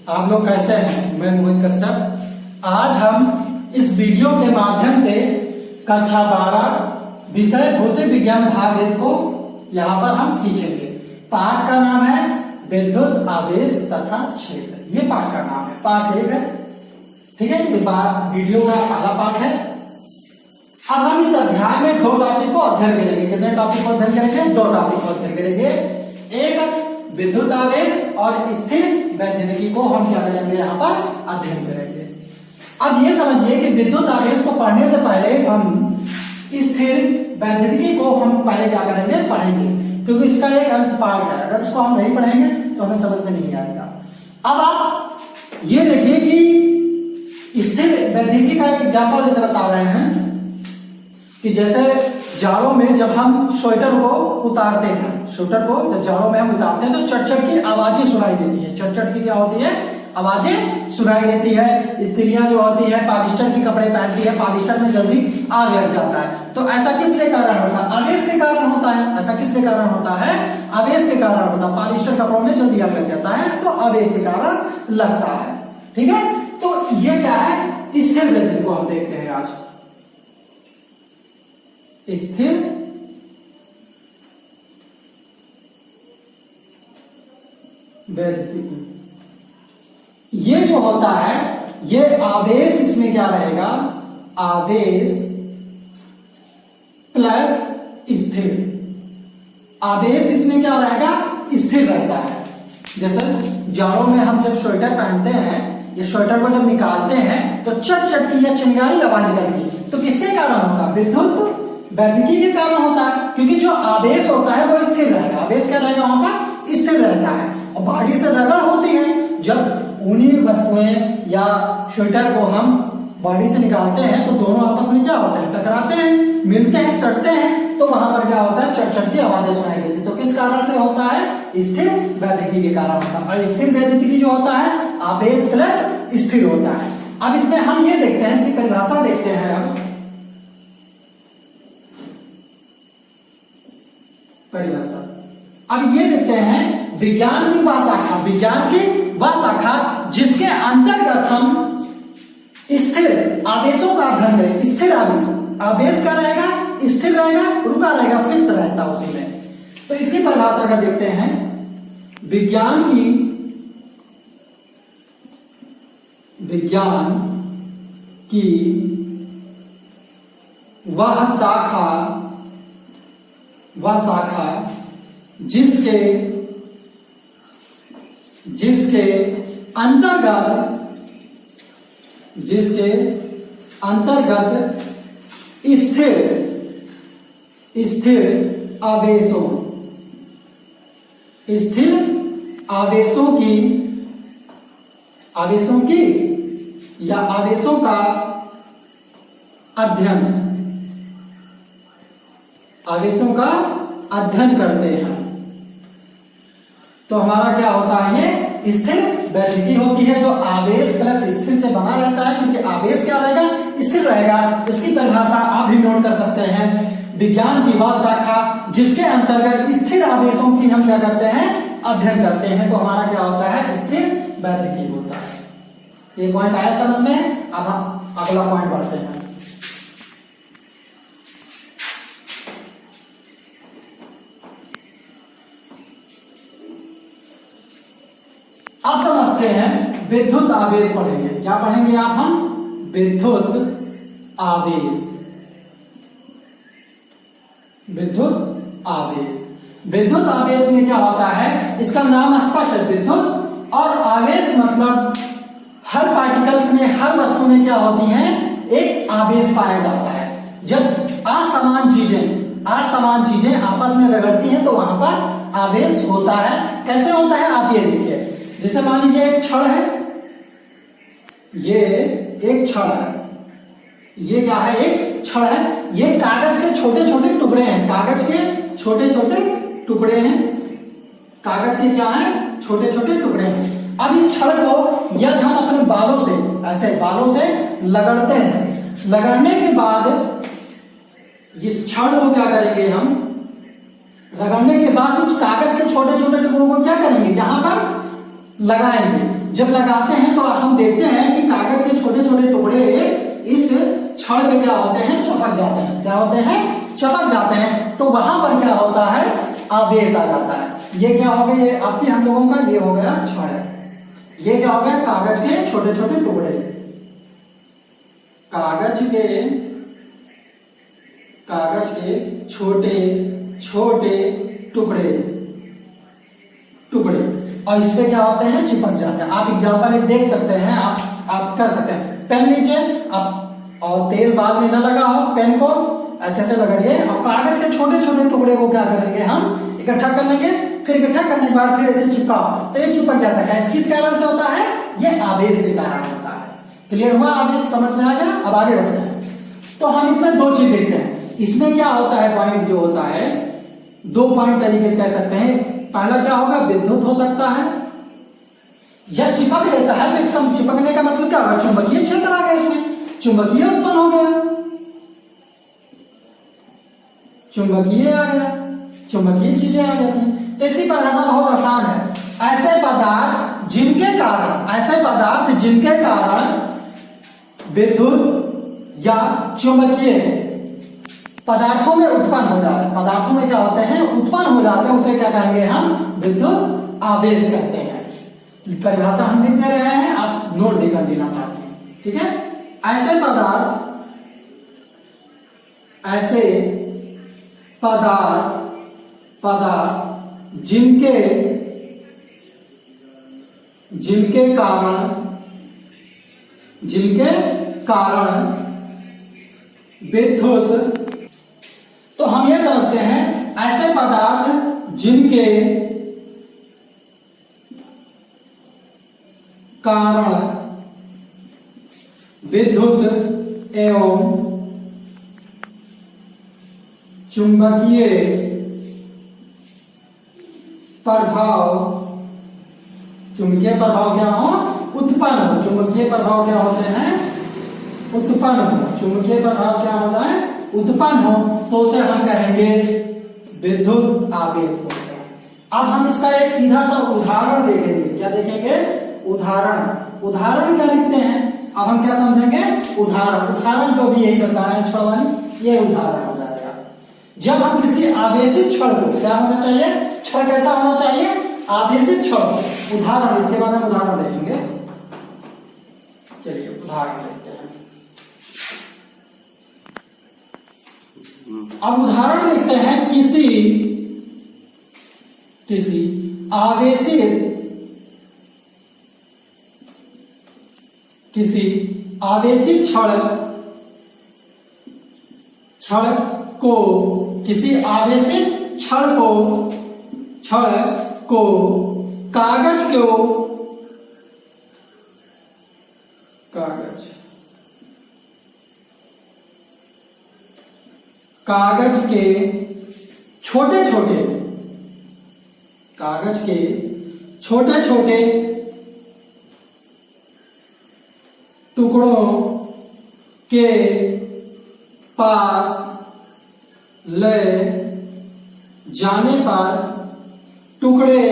आप लोग कैसे हैं? मैं मोहित कश्यप। आज हम इस वीडियो के माध्यम से कक्षा 12 विषय भौतिक विज्ञान भाग 1 को यहाँ पर हम सीखेंगे। पाठ का नाम है विद्युत आवेश तथा क्षेत्र। ये पाठ का नाम है, पाठ 1 है। ठीक है, ये वीडियो का पहला पाठ है। अब हम इस अध्याय में 2 टॉपिक को अध्ययन करेंगे। कितने टॉपिक को अध्ययन करेंगे? 2 टॉपिक को अध्ययन करेंगे। एक विद्युत आवेश और स्थिर वैद्युतिकी को हम क्या करेंगे? यहाँ पर अध्ययन करेंगे। अब ये समझिए कि विद्युत आवेश को पढ़ने से पहले हम स्थिर वैद्युतिकी को हम पहले क्या करेंगे? पढ़ेंगे, क्योंकि इसका एक अंश पार्ट है। अगर इसको हम नहीं पढ़ेंगे तो हमें समझ में नहीं आएगा। अब आप ये देखिए कि स्थिर वैद्युतिकी का एक एग्जाम्पल जैसे बता रहे हैं कि जैसे जाड़ों में जब हम स्वेटर को उतारते हैं, स्वेटर को जब जाड़ों में हम उतारते हैं तो चट-चट की आवाजें सुनाई देती है। चट-चट की क्या होती है? आवाजें सुनाई देती है। स्त्रियां जो होती है पॉलिस्टर के कपड़े पहनती है, पॉलिस्टर में जल्दी आग लग जाता है। तो ऐसा किसके कारण होता है? आवेश के कारण होता है। ऐसा किसके कारण होता है? आवेश के कारण होता है। पॉलिस्टर कपड़ों में जल्दी आग लग जाता है तो आवेश के कारण लगता है। ठीक है, तो ये क्या है? स्थिर वैद्युतिकी को हम देखते हैं आज। स्थिर वैद्युतिकी, ये जो होता है ये आवेश, इसमें क्या रहेगा? आवेश प्लस स्थिर। आवेश इसमें क्या रहेगा? स्थिर रहता है। जैसे जाड़ों में हम जब स्वेटर पहनते हैं, ये स्वेटर को जब निकालते हैं तो चट चट की या चिंगारी आवाज निकलती है। तो किसके कारण होता है? विद्युत वैद्युतिकी के कारण होता है, क्योंकि जो आवेश होता है वो स्थिर रहेगा। आवेश क्या रहेगा? वहां पर स्थिर रहता है। और बॉडी से रगड़ होती है। जब ऊनी वस्तुएं या स्वेटर को हम बॉडी से निकालते हैं तो दोनों आपस में क्या होते हैं? टकराते हैं, मिलते हैं, सटते हैं। तो वहां पर क्या होता है? चट चट की आवाजें सुनाई देती है। तो किस कारण से होता है? स्थिर वैद्युतिकी के कारण होता है। और स्थिर वैद्युतिकी जो होता है आवेश प्लस स्थिर होता है। अब इसमें हम ये देखते हैं, इसकी परिभाषा देखते हैं। अब परिभाषा अब ये देखते हैं विज्ञान की वह शाखा, विज्ञान की वह शाखा जिसके अंतर्गत हम स्थिर आवेशों का अध्ययन करें। स्थिर आवेश, आवेश का रहेगा? स्थिर रहेगा, रुका रहेगा, फिक्स रहता है उसी में। तो इसकी परिभाषा का देखते हैं। विज्ञान की वह शाखा जिसके अंतर्गत स्थिर आवेशों की या आवेशों का अध्ययन करते हैं। तो हमारा क्या होता है? ये स्थिर वैद्युतिकी होती है, जो आवेश प्लस स्थिर से बना रहता है। क्योंकि आवेश क्या रहेगा? स्थिर रहेगा। इसकी परिभाषा आप भी नोट कर सकते हैं। विज्ञान की वह शाखा जिसके अंतर्गत स्थिर आवेशों की हम क्या करते हैं? अध्ययन करते हैं। तो हमारा क्या होता है? स्थिर वैद्युतिकी होता है। ये पॉइंट आया समझ में? अब हम अगला पॉइंट बढ़ते हैं। अब समझते हैं विद्युत आवेश पढ़ेंगे। क्या पढ़ेंगे आप? हम विद्युत आवेश। विद्युत आवेश में क्या होता है? इसका नाम स्पष्ट है, विद्युत। और आवेश मतलब हर पार्टिकल्स में, हर वस्तु में क्या होती है? एक आवेश पाया जाता है। जब असमान चीजें आपस में रगड़ती हैं तो वहां पर आवेश होता है। कैसे होता है? आप ये देखिए। जैसे मान लीजिए एक छड़ है, ये एक छड़ है। ये क्या है? एक छड़ है। ये कागज के छोटे छोटे टुकड़े हैं। कागज के छोटे छोटे टुकड़े हैं। कागज के क्या है? छोटे छोटे टुकड़े हैं। अब इस छड़ को यदि हम अपने बालों से, ऐसे बालों से लगड़ते हैं, लगड़ने के बाद इस छड़ को क्या करेंगे? हम रगड़ने के बाद इस कागज के छोटे छोटे टुकड़ों को क्या करेंगे? यहाँ पर लगाएंगे। जब लगाते हैं तो हम देखते हैं कि कागज के छोटे छोटे टुकड़े इस छड़ पे क्या होते हैं, चिपक जाते हैं। क्या होते हैं, चिपक जाते हैं। तो वहां पर क्या होता है, आवेश आ जाता है। ये क्या हो गया, ये आपकी हम लोगों का ये हो गया छड़। ये क्या हो गया, कागज के छोटे छोटे टुकड़े। कागज के छोटे छोटे टुकड़े और इसमें क्या होते हैं, चिपक जाते हैं। आप एग्जांपल एक देख सकते हैं, आप कर सकते हैं। पेन लीजिए आप, और तेल बाद में ना लगा हो, पेन को ऐसे ऐसे लगाइए और कागज के छोटे छोटे टुकड़े को क्या करेंगे, हम इकट्ठा कर लेंगे। फिर इकट्ठा करने के बाद फिर ऐसे चिपकाओ तो ये चिपक जाता है। किस कारण से होता है, ये आवेश के कारण होता है। क्लियर हुआ, आवेश समझ में आ गया। अब आगे बढ़ते हैं। तो हम इसमें दो चीज देखते हैं। इसमें क्या होता है, पॉइंट जो होता है, दो पॉइंट तरीके से कह सकते हैं। पहला क्या होगा, विद्युत हो सकता है, या चिपक लेता है तो इसका चिपकने का मतलब क्या होगा, चुंबकीय क्षेत्र आ गया, इसमें चुंबकीय उत्पन्न हो गया, चुंबकीय आ गया, चुंबकीय चीजें आ जाती हैं। तो इसकी परिभाषा बहुत आसान है। ऐसे पदार्थ जिनके कारण विद्युत या चुंबकीय पदार्थों में उत्पन्न हो जाए, पदार्थों में क्या होते हैं, उत्पन्न हो जाते हैं, उसे क्या कहेंगे हम, विद्युत आवेश कहते हैं। परिभाषा हम लिख दे रहे हैं, आप नोट भी कर लेना साथ में, ठीक है। ऐसे पदार्थ जिनके कारण विद्युत, तो हम ये समझते हैं ऐसे पदार्थ जिनके कारण विद्युत एवं चुंबकीय प्रभाव क्या हो, उत्पन्न हो। चुंबकीय प्रभाव क्या होते हैं, उत्पन्न हो। चुंबकीय प्रभाव क्या होता है, उत्पन्न हो, तो उसे हम कहेंगे विद्युत आवेश बोलते हैं। अब हम इसका एक सीधा सा उदाहरण देखेंगे। क्या देखेंगे, उदाहरण क्या लिखते हैं। अब हम क्या समझेंगे, उदाहरण जो भी यही बताया छड़ वाली, ये उदाहरण हो जाएगा। जब हम किसी आवेशित छड़ को, क्या होना चाहिए, छड़ कैसा होना चाहिए, आवेशित छड़। उदाहरण, इसके बाद हम उदाहरण देखेंगे। चलिए उदाहरण देखते हैं। अब उदाहरण देखते हैं, किसी आवेशित छड़ को कागज के छोटे छोटे टुकड़ों के पास ले जाने पर टुकड़े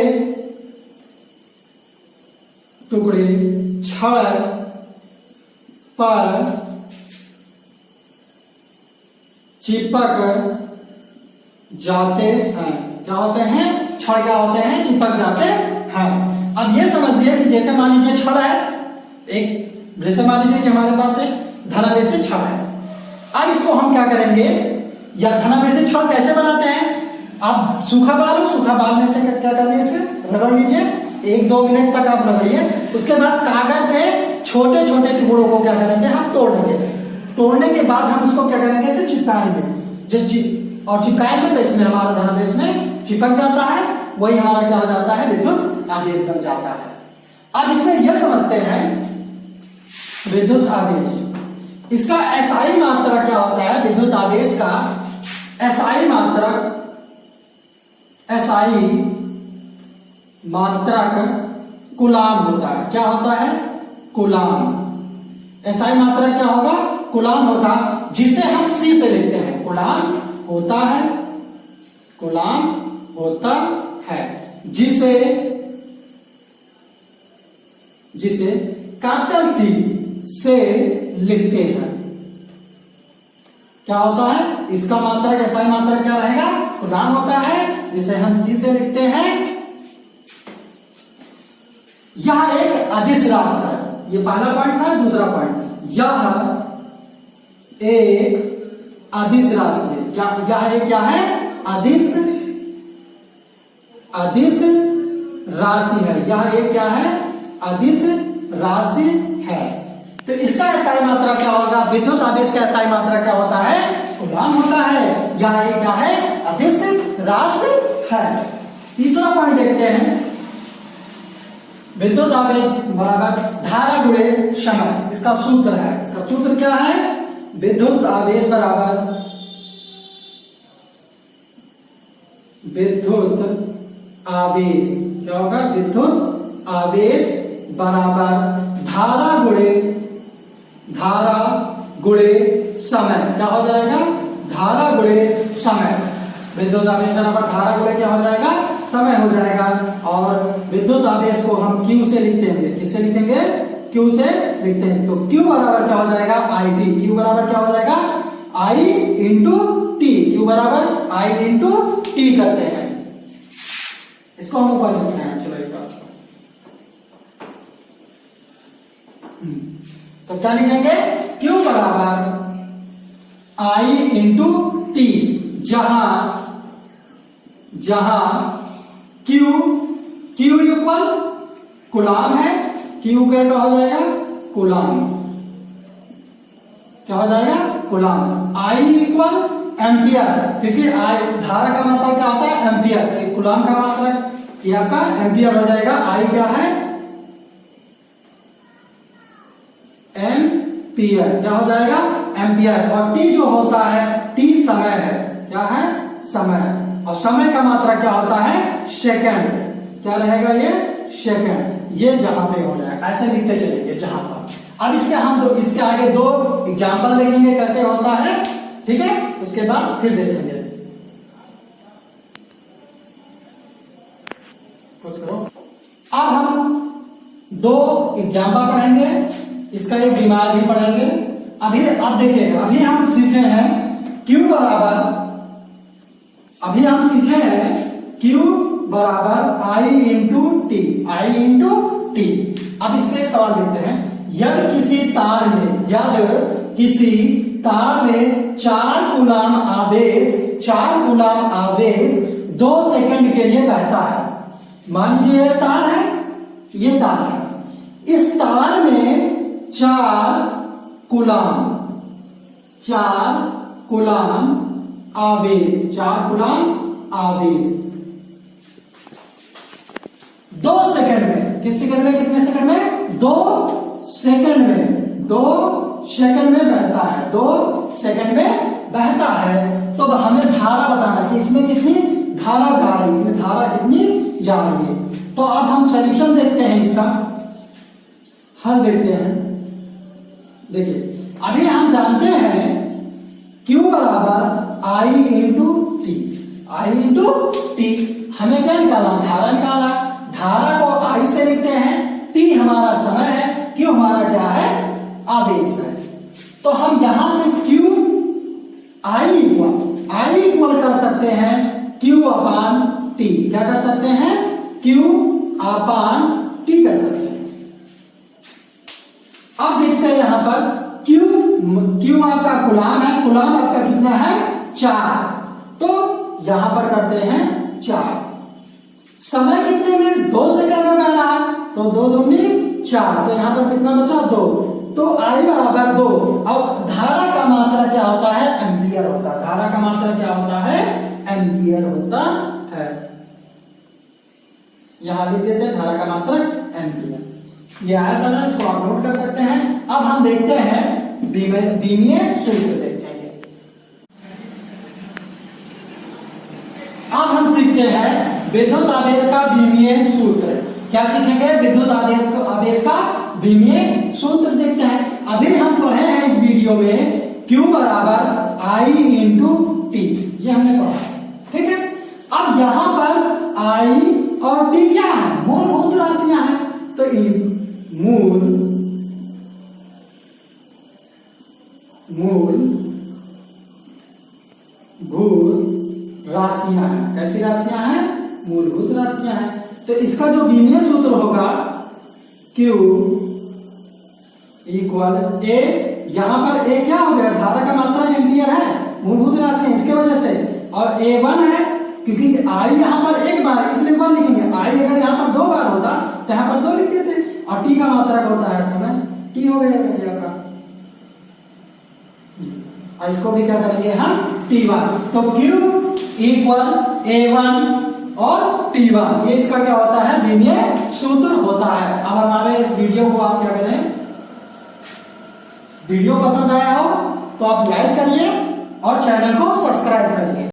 छड़ पर चिपक जाते हैं। क्या होते हैं, छड़ क्या होते हैं, चिपक जाते हैं। अब ये समझिए कि जैसे मान लीजिए छड़ है, जैसे मान लीजिए कि हमारे पास एक धनावेशित छड़ है। अब इसको हम क्या करेंगे, या धनावेशित छड़ कैसे बनाते हैं, आप सूखा बाल में से क्या कर लीजिए, इसे रगड़ लीजिए, 1-2 मिनट तक आप रगड़िए। उसके बाद कागज के छोटे छोटे टुकड़ों को क्या करेंगे, हम तोड़ देंगे। तोड़ने के बाद हम इसको क्या करेंगे, इसे चिपकाएंगे। और चिपकाएंगे तो इसमें हमारा धनावेश में चिपक जाता है, वही हमारा क्या हो जाता है, विद्युत आवेश बन जाता है। अब इसमें यह समझते हैं विद्युत आवेश, इसका एसआई मात्रक क्या होता है, विद्युत आवेश का एसआई मात्रक कूलाम होता है। क्या होता है, कूलाम। एसआई मात्रक क्या होगा, कूलाम होता है, जिसे हम सी से लिखते हैं। कूलाम होता है जिसे जिसे कैपिटल सी से लिखते हैं। क्या होता है? इसका मात्रक एसआई मात्रक क्या रहेगा? कुलाम होता है, जिसे हम सी से लिखते हैं। यह एक अदिश राशि है। ये पहला पॉइंट था। दूसरा पॉइंट, यह एक अदिश राशि है। क्या यह एक क्या है? अदिश राशि है। यह एक क्या है? अदिश राशि है। तो इसका एसआई मात्रा क्या होगा? विद्युत आवेश का एसआई मात्रा क्या होता है? कूलाम होता है। यह एक क्या है? अदिश राशि है। तीसरा पॉइंट देखते हैं, विद्युत आवेश बराबर धारा गुणे समय। इसका सूत्र है। इसका सूत्र क्या है? विद्युत आवेश बराबर क्या होगा? विद्युत आवेश बराबर धारा गुणे समय। क्या हो जाएगा? धारा गुणे समय। विद्युत आवेश बराबर धारा गुणे क्या हो जाएगा? समय हो जाएगा। और विद्युत आवेश को हम Q से लिखते हैं। किससे लिखेंगे? Q से लिखते हैं। तो Q बराबर क्या हो जाएगा? IT। Q बराबर क्या हो जाएगा? I into T. Q बराबर I इंटू टी करते हैं। इसको हम ऊपर लिखते हैं। चलो एक बात, तो क्या लिखेंगे? Q बराबर I इंटू टी, जहां Q इक्वल कूलाम है। Q क्या हो जाएगा? कूलाम। क्या हो जाएगा? कूलाम। I इक्वल एम्पियर, क्योंकि I धारा का मात्रक क्या होता है? एम्पियर। तो कूलाम का मात्रक यह का एम्पियर हो जाएगा। I क्या है? एम्पियर। क्या हो जाएगा? एम्पियर। और T जो होता है, T समय है। क्या है? समय। और समय का मात्रा क्या होता है? सेकंड। क्या रहेगा? ये सेकंड। ये जहां पे हो जाएगा, ऐसे लिखते चलेंगे जहां पर। अब इसके आगे दो एग्जाम्पल देखेंगे कैसे होता है, ठीक है? उसके बाद फिर देखेंगे। कुछ करो। अब हम दो एग्जाम्पल पढ़ेंगे, इसका एक बीमार भी पढ़ेंगे। अब देखिए, अभी हम सीखे हैं Q बराबर I इंटू टी। अब इसमें एक सवाल देखते हैं। यदि किसी तार में 4 कूलाम आवेश 2 सेकंड के लिए बहता है। मान लीजिए ये तार है। इस तार में 4 कूलाम आवेश 2 सेकंड में। किस सेकंड में? कितने सेकंड में? 2 सेकंड में। 2 सेकंड में बहता है। 2 सेकंड में बहता है। तो हमें धारा बताना कि इसमें कितनी धारा जा रही है, इसमें धारा कितनी जा रही है। तो अब हम सॉल्यूशन देखते हैं, इसका हल देखते हैं। देखिए, अभी हम जानते हैं Q बराबर I इंटू टी। हमें क्या निकाला? धारा निकाला। धारा को I से लिखते हैं। T हमारा समय है, Q हमारा क्या है? आवेश है। तो हम यहां से I इक्वल कर सकते हैं Q अपान T। क्या कर सकते हैं? Q अपान T कर सकते हैं। अब देखते हैं यहां पर Q आपका कूलाम है। कूलाम आपका कितना है? 4। तो यहां पर करते हैं 4। समय कितने में? 2 सेकंड में बह रहा है, तो 2 दूनी 4। तो यहां पर कितना बचा? 2। तो I बराबर 2। अब धारा का मात्रा क्या होता है? एम्पियर होता है। धारा का मात्रा क्या होता है? एम्पियर होता है। यहां लिख देते हैं धारा का मात्रा एम्पियर। यह है सर, इसको आप नोट कर सकते हैं। अब हम देखते हैं बीमीय सूत्र देखते हैं। अब हम सीखते हैं विद्युत आवेश का बीमीय सूत्र। क्या सीखेंगे? विद्युत आवेश का बीमीय सूत्र देखते हैं। अभी हम पढ़े हैं इस वीडियो में Q बराबर I इंटू टी। ये हमने पढ़ा, ठीक है? अब यहां पर I और T क्या है? मूलभूत राशियां हैं। तो मूलभूत राशियां हैं। कैसी राशियां हैं? मूलभूत राशियां हैं। तो इसका जो बीमीय सूत्र होगा Q इक्वल ए, यहां पर ए क्या हो गया? धारा का मात्रा एम्पियर है, मूलभूत राशि है इसके वजह से, और A1 है क्योंकि आई यहां पर एक बार, इसमें 1 लिखेंगे। आई अगर यहां पर 2 बार होता तो यहां पर 2 लिख देते, और टी का मात्रा होता है समय टी हो गया का। इसको भी क्या करेंगे हम? T1। तो Q इक्वल A1 और T1, ये इसका क्या होता है? बीमीय सूत्र होता है। अब हमारे इस वीडियो को आप क्या करें, वीडियो पसंद आया हो तो आप लाइक करिए और चैनल को सब्सक्राइब करिए।